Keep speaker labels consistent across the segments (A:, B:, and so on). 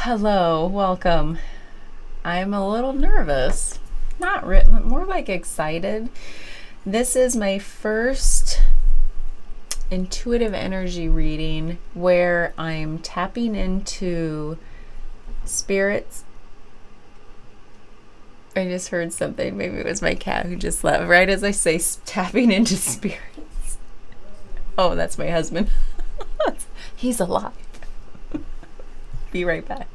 A: Hello, welcome. I'm a little nervous. More like excited. This is my first intuitive energy reading where I'm tapping into spirits. I just heard something. Maybe it was my cat who just left. Right as I say tapping into spirits. Oh, that's my husband. He's alive. Be right back.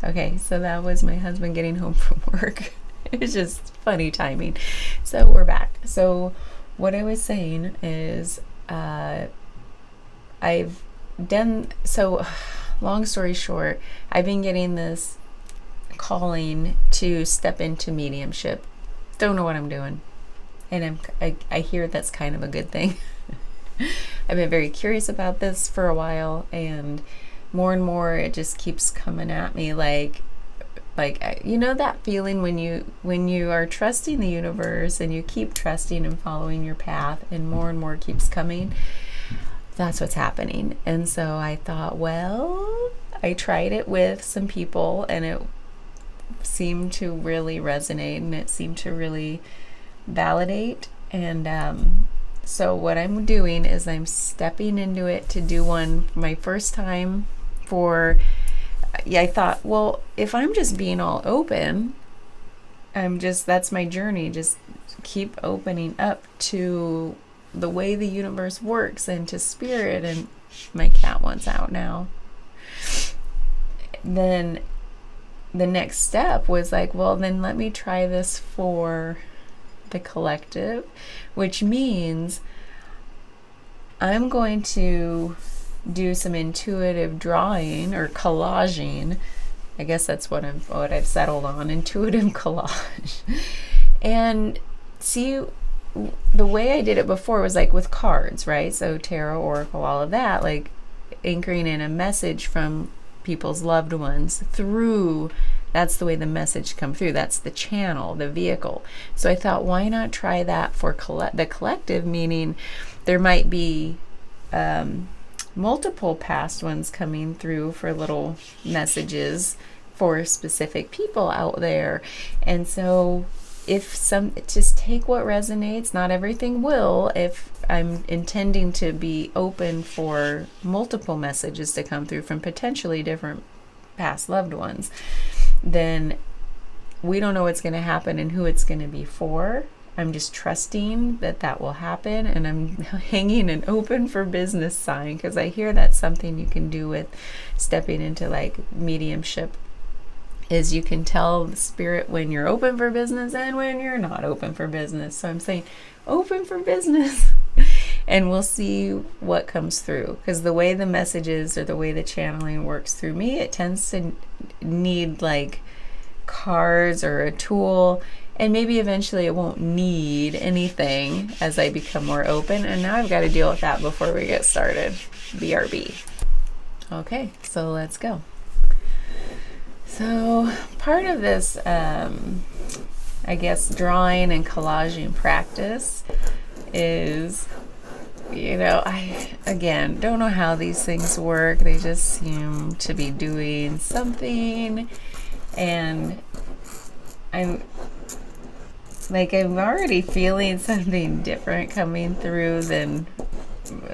A: Okay, so that was my husband getting home from work. It was just funny timing. So we're back. So what I was saying is I've done, so long story short, I've been getting this calling to step into mediumship. Don't know what I'm doing. And I hear that's kind of a good thing. I've been very curious about this for a while, and more it just keeps coming at me like you know that feeling when you are trusting the universe and you keep trusting and following your path and more keeps coming. That's what's happening. And so I thought, well, I tried it with some people and it seemed to really resonate and it seemed to really validate. And so what I'm doing is I'm stepping into it to do one my first time I thought, well, if I'm just being all open, that's my journey. Just keep opening up to the way the universe works and to spirit. And my cat wants out now. Then the next step was like, well, then let me try this for the collective, which means I'm going to do some intuitive drawing or collaging. I guess that's what I've settled on, intuitive collage. And see, the way I did it before was like with cards, right? So tarot, oracle, all of that, like anchoring in a message from people's loved ones through. That's the way the message come through. That's the channel, the vehicle. So I thought, why not try that for the collective, meaning there might be multiple past ones coming through for little messages for specific people out there. And so just take what resonates. Not everything will. If I'm intending to be open for multiple messages to come through from potentially different past loved ones, then we don't know what's going to happen and who it's going to be for. I'm just trusting that will happen, and I'm hanging an open for business sign because I hear that's something you can do with stepping into like mediumship, is you can tell the spirit when you're open for business and when you're not open for business. So I'm saying open for business and we'll see what comes through, because the way the messages or the way the channeling works through me, it tends to need like cards or a tool. And maybe eventually it won't need anything as I become more open. And now I've got to deal with that before we get started. BRB. Okay, so let's go. So part of this, I guess, drawing and collaging practice is, I, again, don't know how these things work. They just seem to be doing something. And I'm already feeling something different coming through than,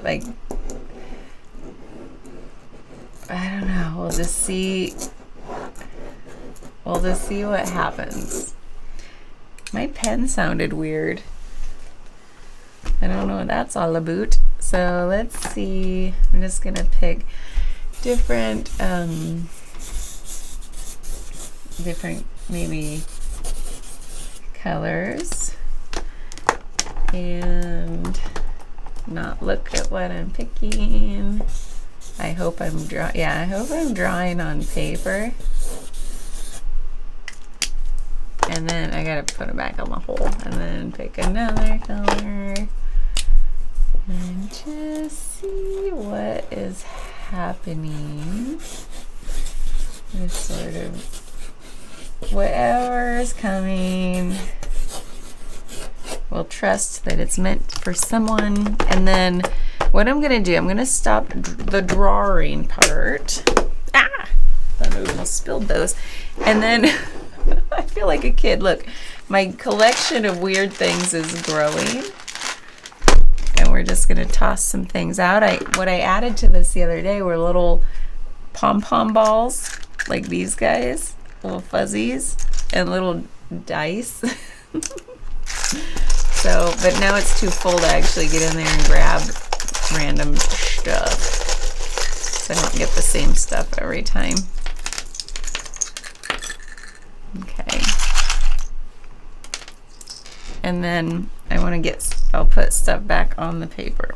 A: like, I don't know. We'll just see what happens. My pen sounded weird. I don't know what that's all about. So let's see. I'm just going to pick different maybe colors and not look at what I'm picking. I hope I'm drawing on paper. And then I gotta put it back on the hole and then pick another color and just see what is happening. This sort of whatever is coming, we'll trust that it's meant for someone. And then what I'm going to do, I'm going to stop the drawing part. almost spilled those. And then I feel like a kid. Look, my collection of weird things is growing. And we're just going to toss some things out. What I added to this the other day were little pom-pom balls, like these guys, little fuzzies, and little dice. So, but now it's too full to actually get in there and grab random stuff. So I don't get the same stuff every time. Okay. And then I'll put stuff back on the paper.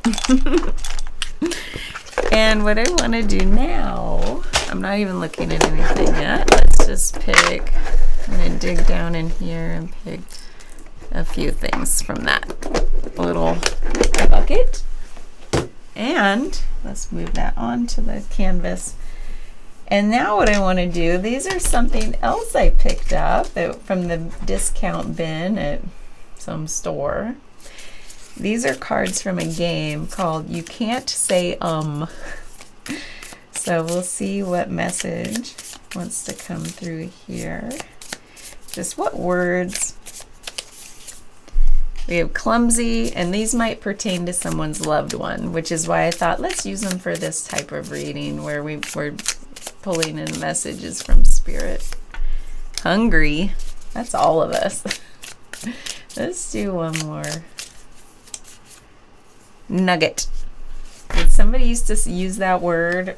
A: And what I want to do now, I'm not even looking at anything yet. Let's just pick, I'm going to dig down in here and pick a few things from that little bucket. And let's move that onto the canvas. And now what I want to do, these are something else I picked up from the discount bin at some store. These are cards from a game called You Can't Say So we'll see what message wants to come through here. Just what words. We have clumsy, and these might pertain to someone's loved one, which is why I thought let's use them for this type of reading where we're pulling in messages from spirit. Hungry, that's all of us. Let's do one more. Nugget. Did somebody used to use that word?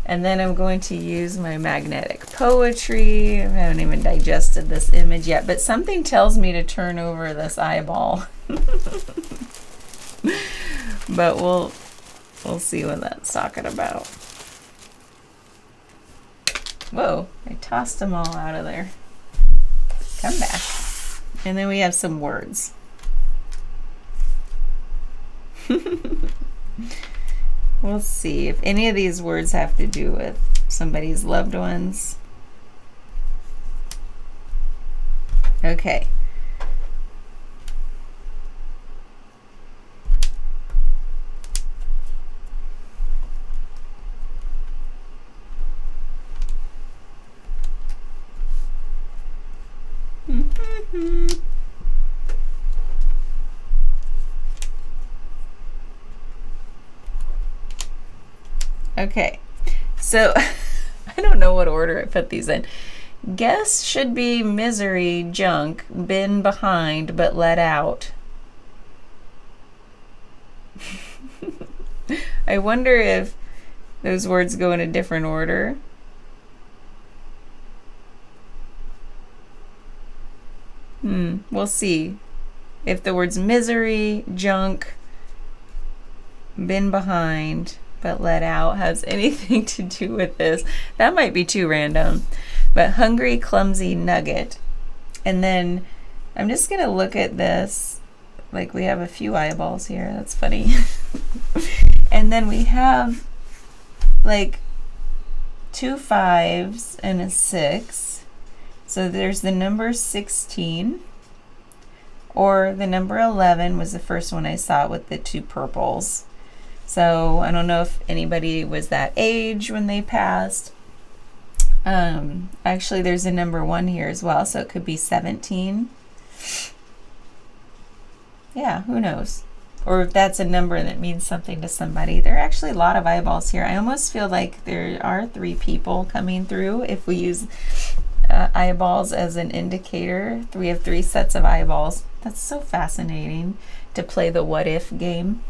A: And then I'm going to use my magnetic poetry. I haven't even digested this image yet, but something tells me to turn over this eyeball. But we'll see what that's talking about. Whoa, I tossed them all out of there. Come back. And then we have some words. We'll see if any of these words have to do with somebody's loved ones. Okay. Okay, so I don't know what order I put these in. Guess should be misery, junk, been behind, but let out. I wonder if those words go in a different order. We'll see. If the words misery, junk, been behind, but let out has anything to do with this. That might be too random. But hungry, clumsy, nugget. And then I'm just going to look at this. Like we have a few eyeballs here. That's funny. And then we have like 2 5s and a 6. So there's the number 16. Or the number 11 was the first one I saw with the 2 purples. So I don't know if anybody was that age when they passed. Actually, there's a number 1 here as well, so it could be 17. Yeah, who knows? Or if that's a number that means something to somebody. There are actually a lot of eyeballs here. I almost feel like there are 3 people coming through if we use eyeballs as an indicator. We have 3 sets of eyeballs. That's so fascinating to play the what if game.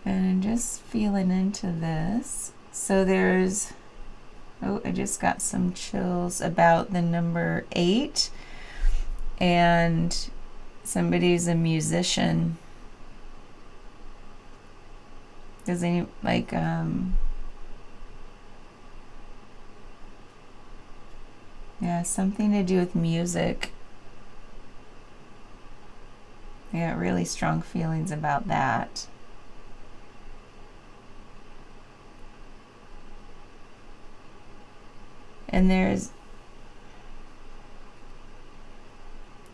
A: And I'm just feeling into this. So there's, oh, I just got some chills about the number 8. And somebody's a musician. Does any, like, yeah, something to do with music. I got really strong feelings about that. And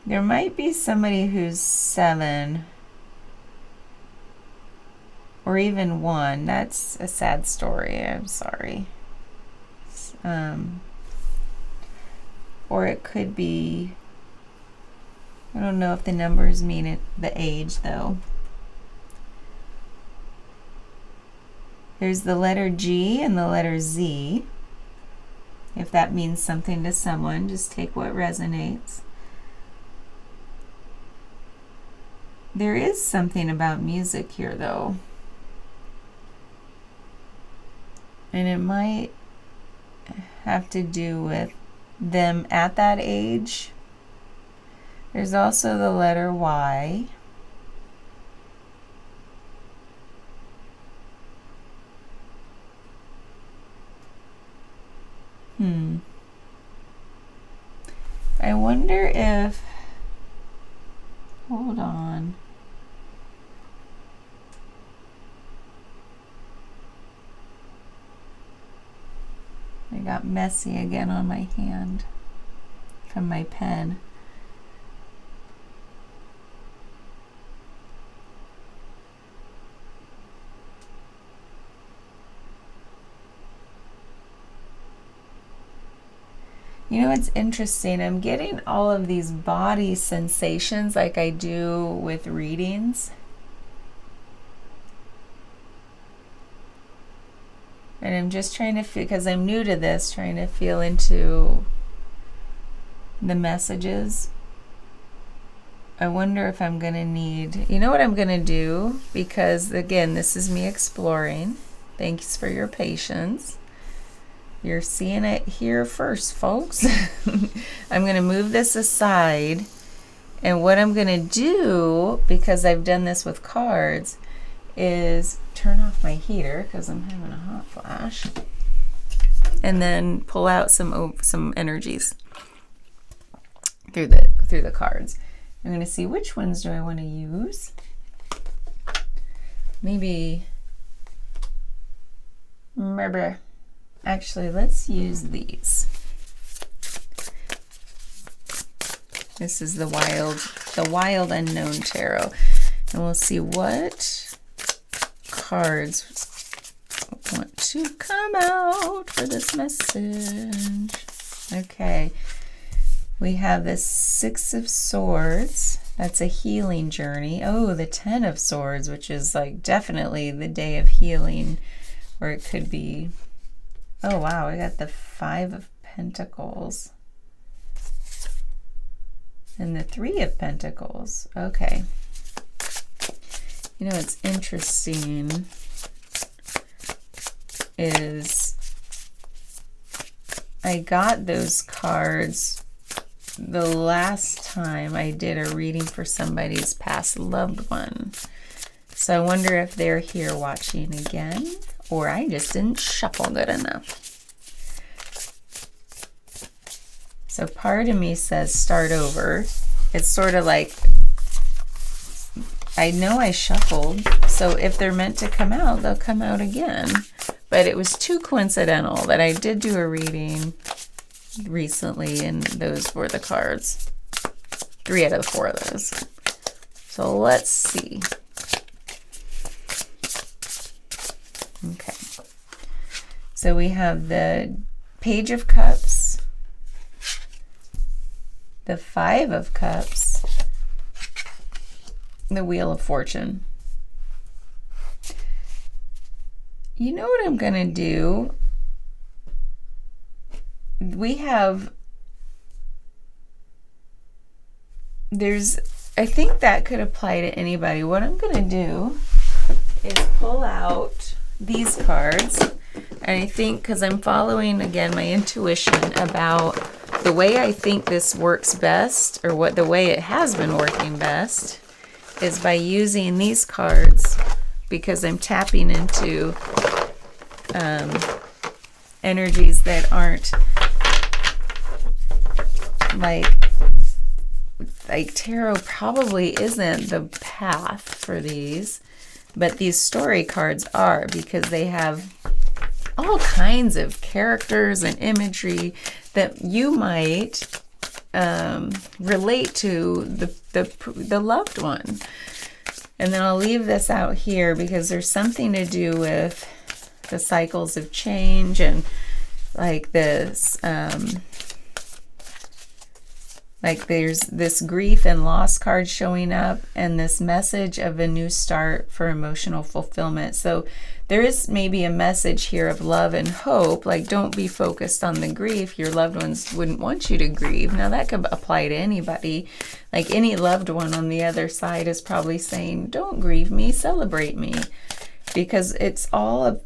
A: there might be somebody who's 7 or or even one. That's a sad story. I'm sorry. Or it could be, I don't know if the numbers mean it, the age though. There's the letter G and the letter Z. If that means something to someone, just take what resonates. There is something about music here though. And it might have to do with them at that age. There's also the letter Y. I wonder if, hold on. I got messy again on my hand from my pen. You know, it's interesting. I'm getting all of these body sensations like I do with readings. And I'm just trying to feel, because I'm new to this, trying to feel into the messages. I wonder if I'm going to need, you know what I'm going to do? Because again, this is me exploring. Thanks for your patience. You're seeing it here first, folks. I'm going to move this aside. And what I'm going to do, because I've done this with cards, is turn off my heater because I'm having a hot flash. And then pull out some energies through the cards. I'm going to see which ones do I want to use. Maybe actually, let's use these. This is the wild unknown tarot, and we'll see what cards want to come out for this message. Okay, we have the Six of Swords. That's a healing journey. Oh, the Ten of Swords, which is like definitely the day of healing, or it could be. Oh wow, I got the Five of Pentacles and the Three of Pentacles. Okay. You know what's interesting is I got those cards the last time I did a reading for somebody's past loved one. So I wonder if they're here watching again, or I just didn't shuffle good enough. So part of me says start over. It's sort of like, I know I shuffled, so if they're meant to come out, they'll come out again. But it was too coincidental that I did do a reading recently, and those were the cards. 3 out of the 4 of those. So let's see. Okay. So we have the Page of Cups, the Five of Cups, the Wheel of Fortune. You know what I'm going to do? We have, I think that could apply to anybody. What I'm going to do is pull out these cards. And I think, because I'm following, again, my intuition about the way I think this works best, or the way it has been working best, is by using these cards, because I'm tapping into energies that aren't like tarot probably isn't the path for these, but these story cards are, because they have all kinds of characters and imagery that you might relate to the loved one. And then I'll leave this out here because there's something to do with the cycles of change and like this, like there's this grief and loss card showing up and this message of a new start for emotional fulfillment. So there is maybe a message here of love and hope, like don't be focused on the grief. Your loved ones wouldn't want you to grieve. Now that could apply to anybody. Like any loved one on the other side is probably saying, don't grieve me, celebrate me. Because it's all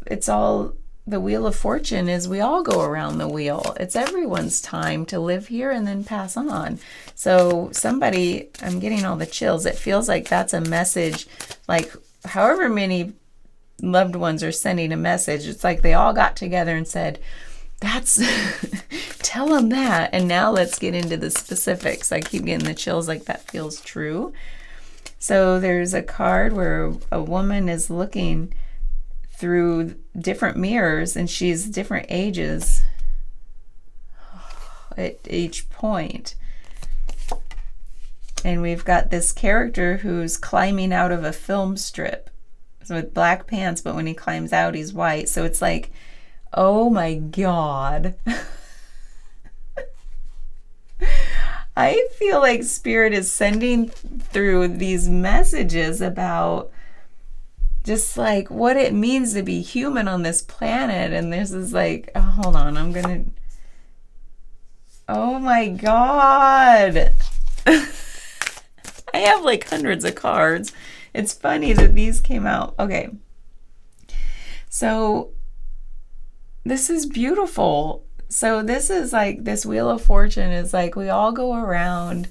A: the wheel of fortune is we all go around the wheel. It's everyone's time to live here and then pass on. So somebody, I'm getting all the chills. It feels like that's a message, like however many loved ones are sending a message. It's like they all got together and said, that's, tell them that. And now let's get into the specifics. I keep getting the chills, like that feels true. So there's a card where a woman is looking through different mirrors and she's different ages at each point. And we've got this character who's climbing out of a film strip. So with black pants, but when he climbs out, he's white. So it's like, oh my God. I feel like Spirit is sending through these messages about just like what it means to be human on this planet. And this is like, oh, hold on, oh my God. I have like hundreds of cards. It's funny that these came out. Okay. So this is beautiful. So this is like, this Wheel of Fortune is like, we all go around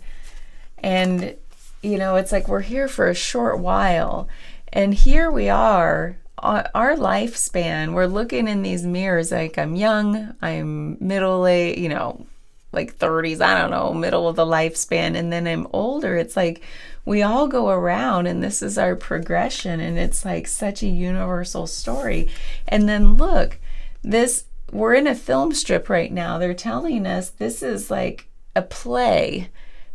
A: and, you know, it's like we're here for a short while. And here we are, our lifespan, we're looking in these mirrors like I'm young, I'm middle-aged, you know, like 30s, I don't know, middle of the lifespan, and then I'm older. It's like we all go around and this is our progression, and it's like such a universal story. And then look, we're in a film strip right now. They're telling us this is like a play.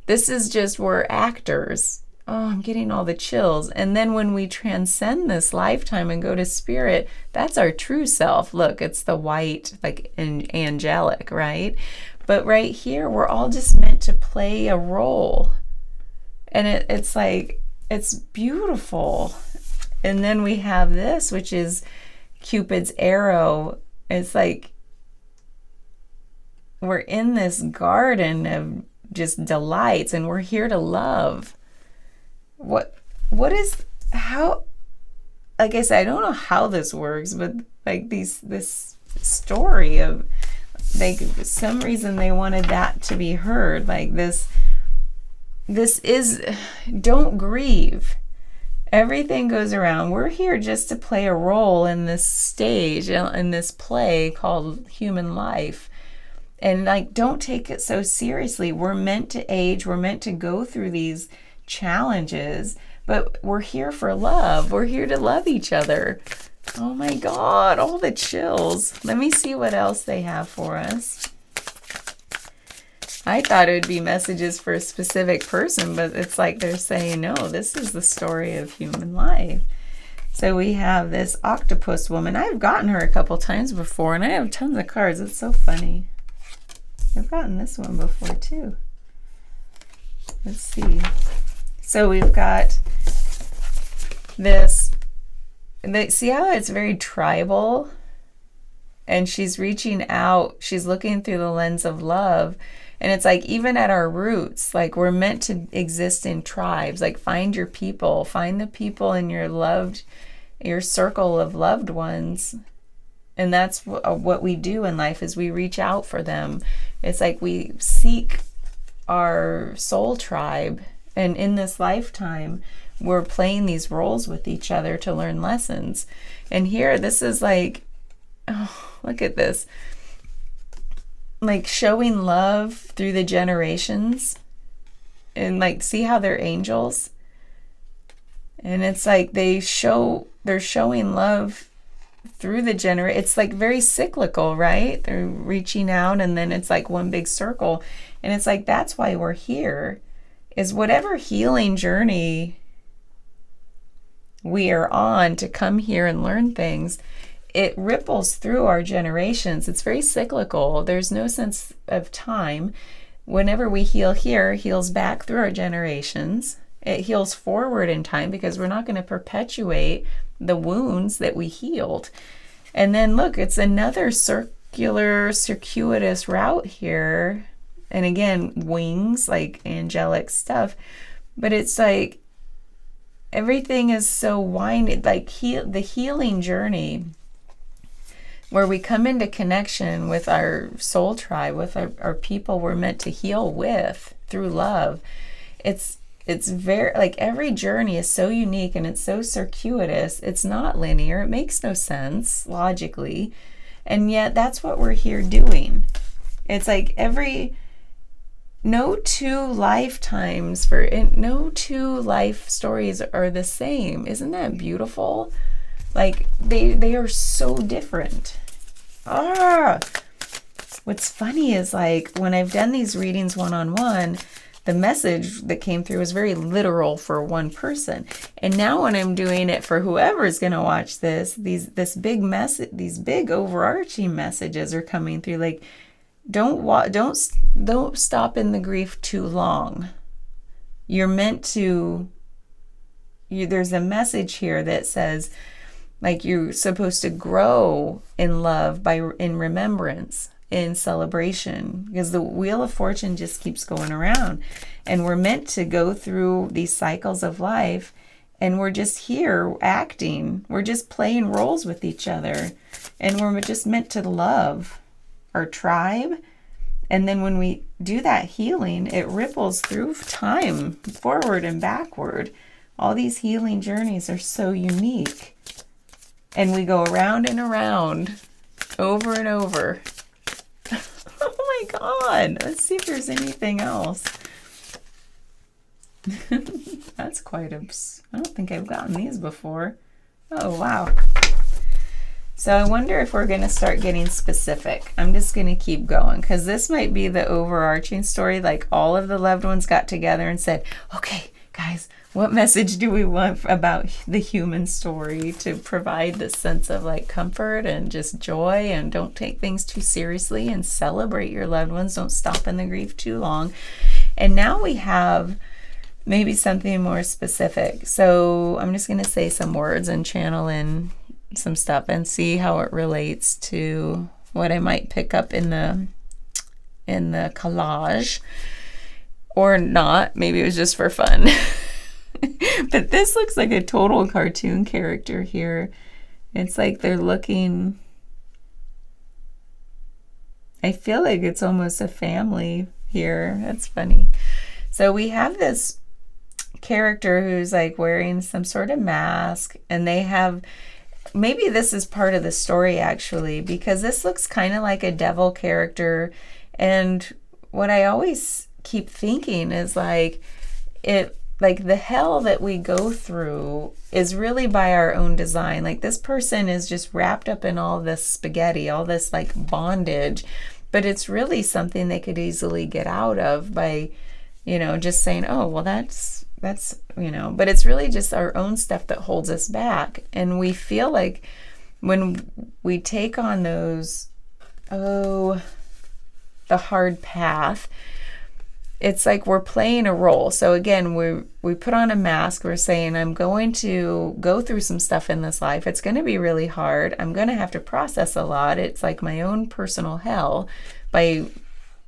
A: This is just, we're actors. Oh, I'm getting all the chills. And then when we transcend this lifetime and go to Spirit, that's our true self. Look, it's the white, like angelic, right? But right here, we're all just meant to play a role. And it's like, it's beautiful. And then we have this, which is Cupid's arrow. It's like we're in this garden of just delights and we're here to love. What is, how, like I said, I don't know how this works, but like this story of, like, for some reason they wanted that to be heard. Like this is, don't grieve. Everything goes around. We're here just to play a role in this stage, in this play called human life. And like, don't take it so seriously. We're meant to age. We're meant to go through these challenges, but we're here for love. We're here to love each other. Oh my God, all the chills. Let me see what else they have for us. I thought it would be messages for a specific person, but it's like they're saying, no, this is the story of human life. So we have this octopus woman. I've gotten her a couple times before, and I have tons of cards. It's so funny. I've gotten this one before too. Let's see. So we've got this. See how it's very tribal? And she's reaching out. She's looking through the lens of love. And it's like, even at our roots, like we're meant to exist in tribes. Like find your people. Find the people in your circle of loved ones. And that's what we do in life, is we reach out for them. It's like we seek our soul tribe. And in this lifetime, we're playing these roles with each other to learn lessons. And here, this is like, oh, look at this. Like showing love through the generations. And like, see how they're angels? And it's like they're showing love through the it's like very cyclical, right? They're reaching out and then it's like one big circle. And it's like, that's why we're here. Is whatever healing journey we are on to come here and learn things, it ripples through our generations. It's very cyclical. There's no sense of time. Whenever we heal here, it heals back through our generations. It heals forward in time because we're not going to perpetuate the wounds that we healed. And then look, it's another circuitous route here. And again, wings, like angelic stuff. But it's like everything is so winded, like the healing journey where we come into connection with our soul tribe, with our people we're meant to heal with through love. It's very, like, every journey is so unique and it's so circuitous. It's not linear. It makes no sense logically. And yet that's what we're here doing. It's like no two lifetimes no two life stories are the same. Isn't that beautiful? Like they are so different. What's funny is, like, when I've done these readings one-on-one, the message that came through was very literal for one person. And now when I'm doing it for whoever's going to watch this, these big overarching messages are coming through, like, don't stop in the grief too long. You're meant to, there's a message here that says, like, you're supposed to grow in love in remembrance, in celebration, because the wheel of fortune just keeps going around, and we're meant to go through these cycles of life, and we're just here acting. We're just playing roles with each other, and we're just meant to love our tribe. And then when we do that healing, it ripples through time, forward and backward. All these healing journeys are so unique. And we go around and around, over and over. Oh my God. Let's see if there's anything else. That's quite I don't think I've gotten these before. Oh, wow. So I wonder if we're going to start getting specific. I'm just going to keep going, because this might be the overarching story. Like, all of the loved ones got together and said, okay, guys, what message do we want about the human story to provide this sense of, like, comfort and just joy, and don't take things too seriously, and celebrate your loved ones. Don't stop in the grief too long. And now we have maybe something more specific. So I'm just going to say some words and channel in some stuff and see how it relates to what I might pick up in the collage, or not. Maybe it was just for fun. But this looks like a total cartoon character here. It's like they're looking, I feel like it's almost a family here. That's funny. So we have this character who's, like, wearing some sort of mask, and they have, maybe this is part of the story actually, because this looks kind of like a devil character. And what I always keep thinking is, like, the hell that we go through is really by our own design. Like, this person is just wrapped up in all this spaghetti, all this, like, bondage, but it's really something they could easily get out of by, just saying, oh, well, that's, but it's really just our own stuff that holds us back. And we feel like when we take on those, the hard path, it's like we're playing a role. So again, we put on a mask. We're saying, I'm going to go through some stuff in this life. It's going to be really hard. I'm going to have to process a lot. It's like my own personal hell by,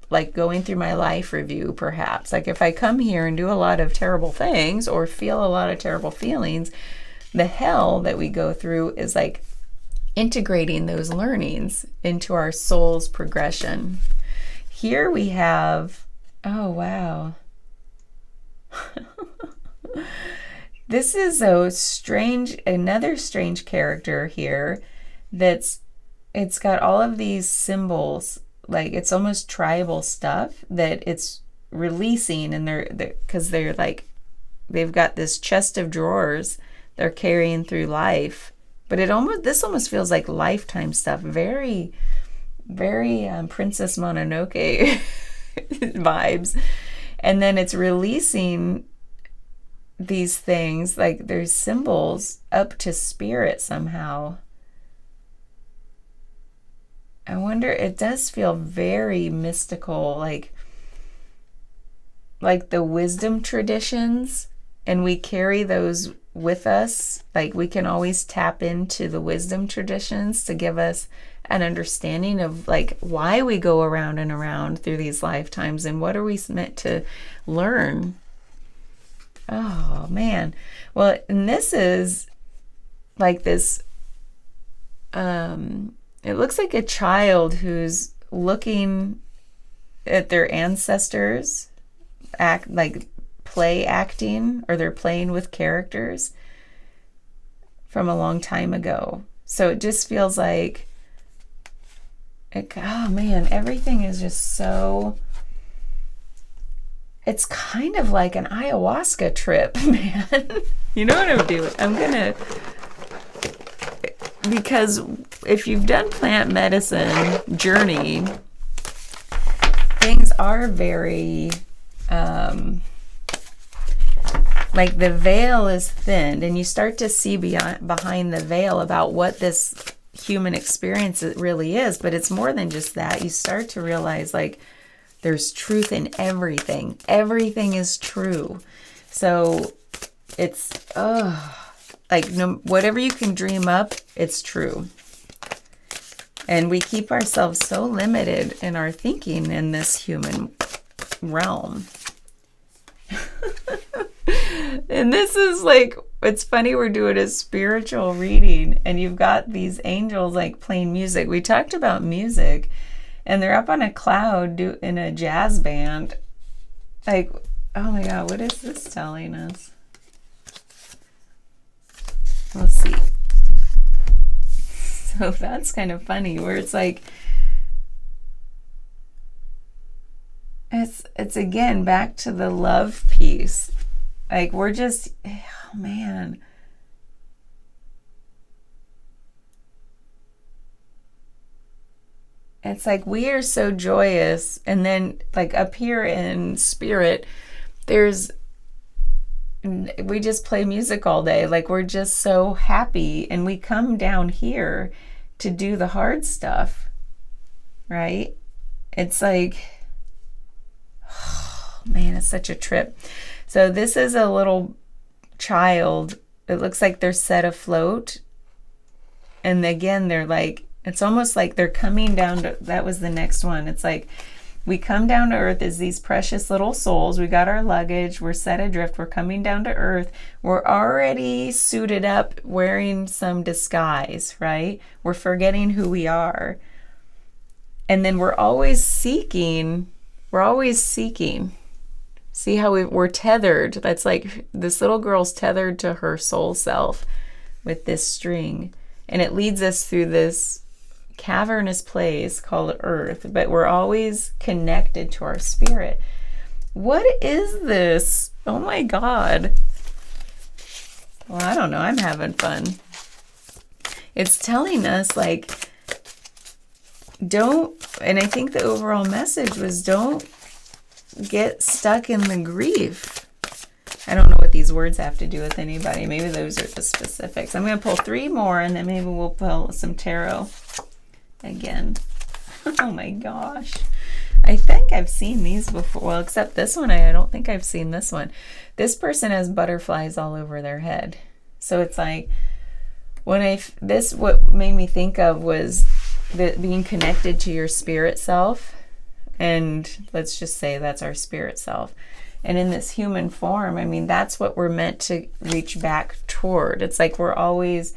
A: like, going through my life review, perhaps. Like, if I come here and do a lot of terrible things or feel a lot of terrible feelings, the hell that we go through is, like, integrating those learnings into our soul's progression. Here we have, oh, wow. This is another strange character here it's got all of these symbols, like, it's almost tribal stuff that it's releasing, and because they're like, they've got this chest of drawers they're carrying through life. But this almost feels like lifetime stuff, very, very Princess Mononoke vibes. And then it's releasing these things, like there's symbols up to spirit somehow. I wonder, it does feel very mystical, like the wisdom traditions, and we carry those with us. Like we can always tap into the wisdom traditions to give us an understanding of like why we go around and around through these lifetimes and what are we meant to learn. Oh man. Well, and this is like this it looks like a child who's looking at their ancestors act like play acting, or they're playing with characters from a long time ago. So it just feels like oh man, everything is just so, it's kind of like an ayahuasca trip, man. You know what I'm doing? I'm gonna, because if you've done plant medicine journey, things are very like the veil is thinned, and you start to see behind the veil about what this human experience it really is. But it's more than just that. You start to realize like there's truth in everything. Everything is true. So it's like whatever you can dream up, it's true. And we keep ourselves so limited in our thinking in this human realm. And this is like, it's funny, we're doing a spiritual reading and you've got these angels like playing music. We talked about music, and they're up on a cloud in a jazz band. Like, oh my God, what is this telling us? Let's see. So that's kind of funny, where it's like, it's again back to the love piece. Like we're just, oh man. It's like we are so joyous, and then like up here in spirit, we just play music all day. Like we're just so happy, and we come down here to do the hard stuff, right? It's like, oh man, it's such a trip. So this is a little child. It looks like they're set afloat. And again, they're like, it's almost like they're coming down to, that was the next one. It's like we come down to earth as these precious little souls. We got our luggage. We're set adrift. We're coming down to earth. We're already suited up, wearing some disguise, right? We're forgetting who we are. And then we're always seeking. See how we're tethered. That's like this little girl's tethered to her soul self with this string. And it leads us through this cavernous place called earth, but we're always connected to our spirit. What is this? Oh my God. Well, I don't know. I'm having fun. It's telling us like, and I think the overall message was don't get stuck in the grief. I don't know what these words have to do with anybody. Maybe those are the specifics. I'm going to pull 3 more, and then maybe we'll pull some tarot again. Oh my gosh. I think I've seen these before. Well, except this one, I don't think I've seen this one. This person has butterflies all over their head. So it's like, what made me think of was being connected to your spirit self. And let's just say that's our spirit self. And in this human form, I mean, that's what we're meant to reach back toward. It's like we're always,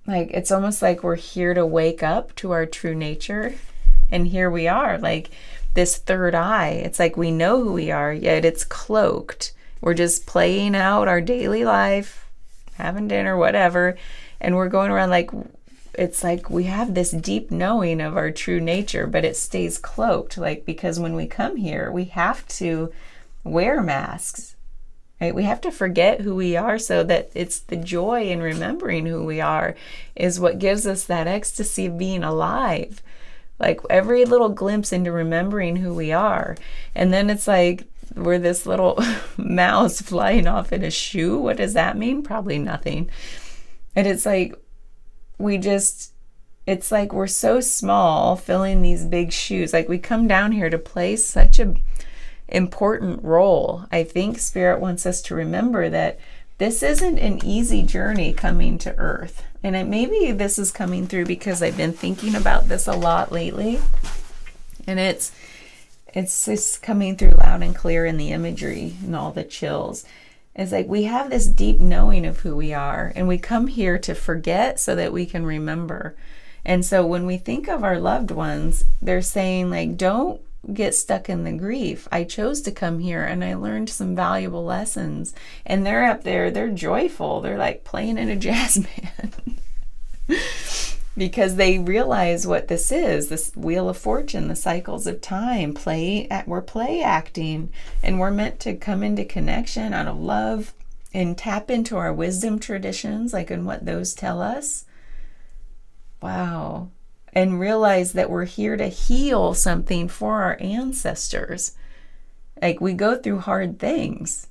A: like, it's almost like we're here to wake up to our true nature. And here we are, like this third eye. It's like we know who we are, yet it's cloaked. We're just playing out our daily life, having dinner, whatever. And we're going around like, it's like we have this deep knowing of our true nature, but it stays cloaked. Like, because when we come here, we have to wear masks, right? We have to forget who we are, so that it's the joy in remembering who we are is what gives us that ecstasy of being alive. Like every little glimpse into remembering who we are. And then it's like we're this little mouse flying off in a shoe. What does that mean? Probably nothing. And it's like, it's like we're so small filling these big shoes. Like we come down here to play such a important role. I think Spirit wants us to remember that this isn't an easy journey coming to Earth. And maybe this is coming through because I've been thinking about this a lot lately. And it's just coming through loud and clear in the imagery and all the chills. It's like we have this deep knowing of who we are, and we come here to forget so that we can remember. And so when we think of our loved ones, they're saying like, don't get stuck in the grief. I chose to come here and I learned some valuable lessons. And they're up there, they're joyful. They're like playing in a jazz band. Because they realize what this is, this wheel of fortune, the cycles of time. We're play acting, and we're meant to come into connection out of love and tap into our wisdom traditions, like in what those tell us. Wow. And realize that we're here to heal something for our ancestors. Like we go through hard things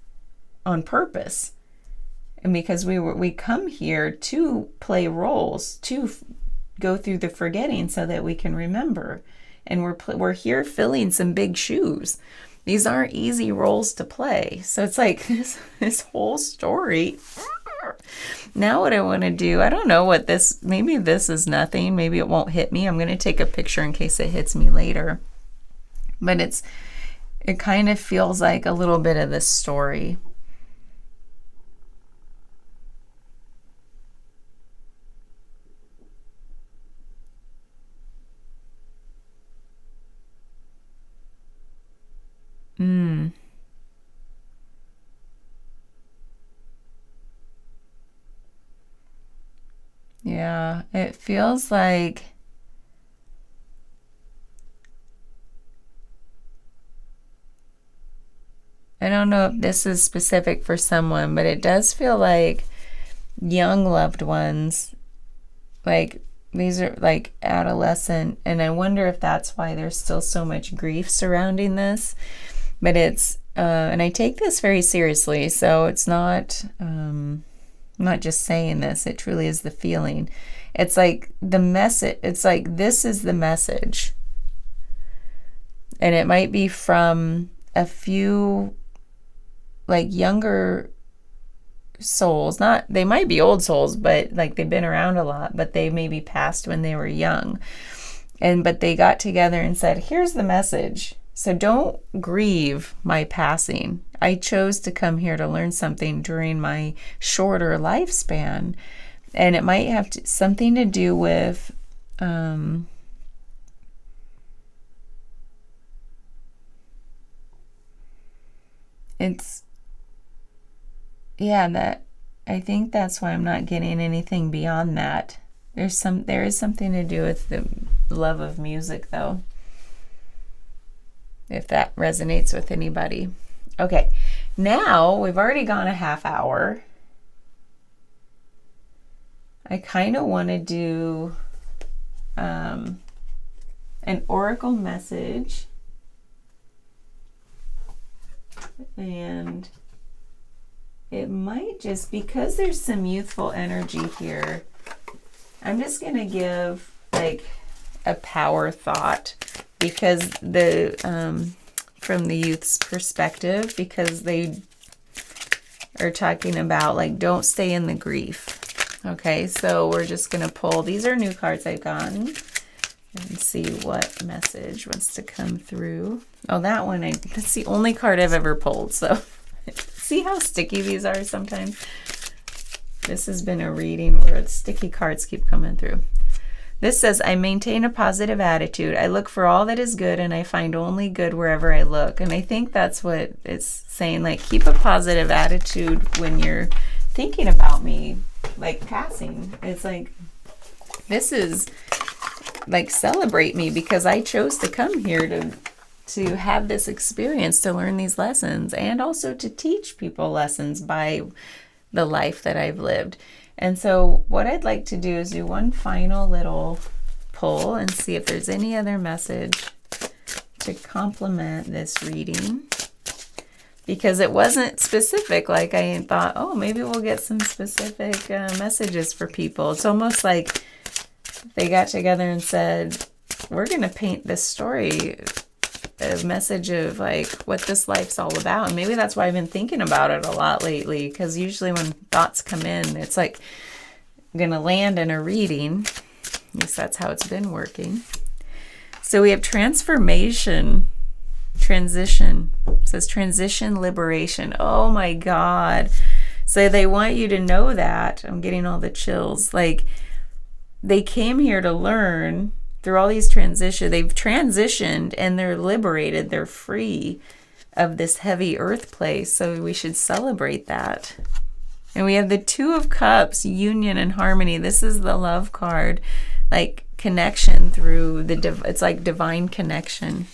A: on purpose. And because we come here to play roles, to go through the forgetting so that we can remember. And we're here filling some big shoes. These aren't easy roles to play. So it's like this whole story. Now what I want to do, I don't know what this, maybe this is nothing. Maybe it won't hit me. I'm going to take a picture in case it hits me later. But it kind of feels like a little bit of this story. Yeah, it feels like I don't know if this is specific for someone, but it does feel like young loved ones, like these are like adolescent, and I wonder if that's why there's still so much grief surrounding this. But it's and I take this very seriously, so it's not I'm not just saying this, it truly is the feeling. It's like the message, it's like this is the message. And it might be from a few like younger souls, not, they might be old souls, but like they've been around a lot, but they maybe passed when they were young. But they got together and said, here's the message. So don't grieve my passing. I chose to come here to learn something during my shorter lifespan. And it might have something to do with that I think that's why I'm not getting anything beyond that. There is something to do with the love of music, though, if that resonates with anybody. Okay, now we've already gone a half hour. I kind of want to do an oracle message, and it might just, because there's some youthful energy here, I'm just going to give like a power thought, because from the youth's perspective, because they are talking about like, don't stay in the grief. Okay, so we're just going to pull, these are new cards I've gotten, and see what message wants to come through. Oh, that one, that's the only card I've ever pulled, so see how sticky these are sometimes? This has been a reading where sticky cards keep coming through. This says, I maintain a positive attitude. I look for all that is good, and I find only good wherever I look. And I think that's what it's saying, like, keep a positive attitude when you're thinking about me, like, passing. It's like, this is, like, celebrate me, because I chose to come here to have this experience, to learn these lessons, and also to teach people lessons by the life that I've lived. And so what I'd like to do is do one final little pull and see if there's any other message to complement this reading. because it wasn't specific. Like I thought, oh, maybe we'll get some specific messages for people. It's almost like they got together and said, we're going to paint this story, a message of like what this life's all about. And maybe that's why I've been thinking about it a lot lately, because usually when thoughts come in, it's like I'm going to land in a reading. At least that's how it's been working. So we have transformation, transition. It says transition, liberation. Oh my God. So they want you to know that. I'm getting all the chills. Like they came here to learn through all these transitions. They've transitioned and they're liberated. They're free of this heavy earth place. So we should celebrate that. And we have the Two of Cups, union and harmony. This is the love card, like connection through it's like divine connection.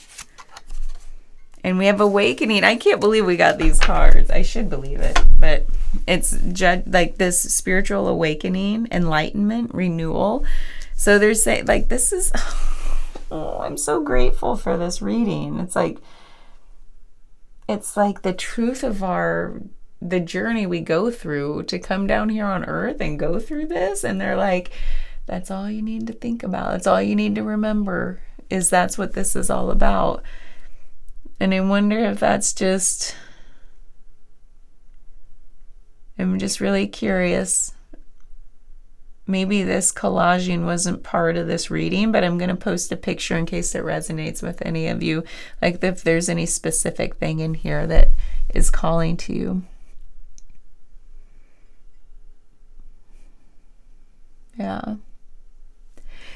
A: And we have awakening. I can't believe we got these cards. I should believe it, but it's like this spiritual awakening, enlightenment, renewal. So they're saying like this is, oh, I'm so grateful for this reading. It's like the truth of the journey we go through to come down here on earth and go through this. And they're like, that's all you need to think about. That's all you need to remember, is that's what this is all about. And I wonder if that's just, I'm just really curious. Maybe this collaging wasn't part of this reading, but I'm going to post a picture in case it resonates with any of you. Like if there's any specific thing in here that is calling to you. Yeah.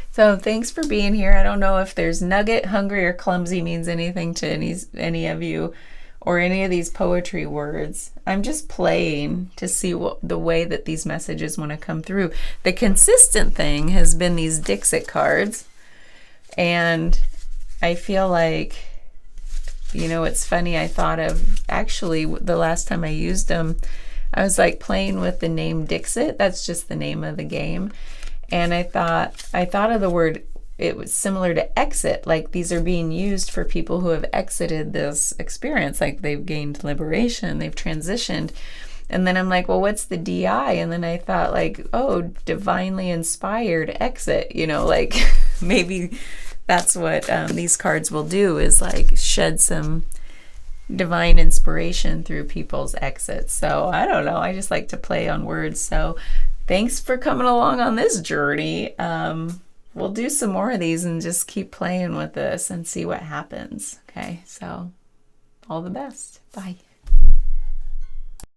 A: So thanks for being here. I don't know if there's nugget, hungry, or clumsy means anything to any of you, or any of these poetry words. I'm just playing to see the way that these messages want to come through. The consistent thing has been these Dixit cards. And I feel like, you know, it's funny. I thought of, actually, the last time I used them, I was like playing with the name Dixit. That's just the name of the game. And I thought of the word, it was similar to exit, like these are being used for people who have exited this experience, like they've gained liberation, they've transitioned. And then I'm like, well, what's the DI? And then I thought like, oh, divinely inspired exit, you know, like maybe that's what these cards will do, is like shed some divine inspiration through people's exits. So I don't know, I just like to play on words. So thanks for coming along on this journey. We'll do some more of these and just keep playing with this and see what happens. Okay, so all the best. Bye.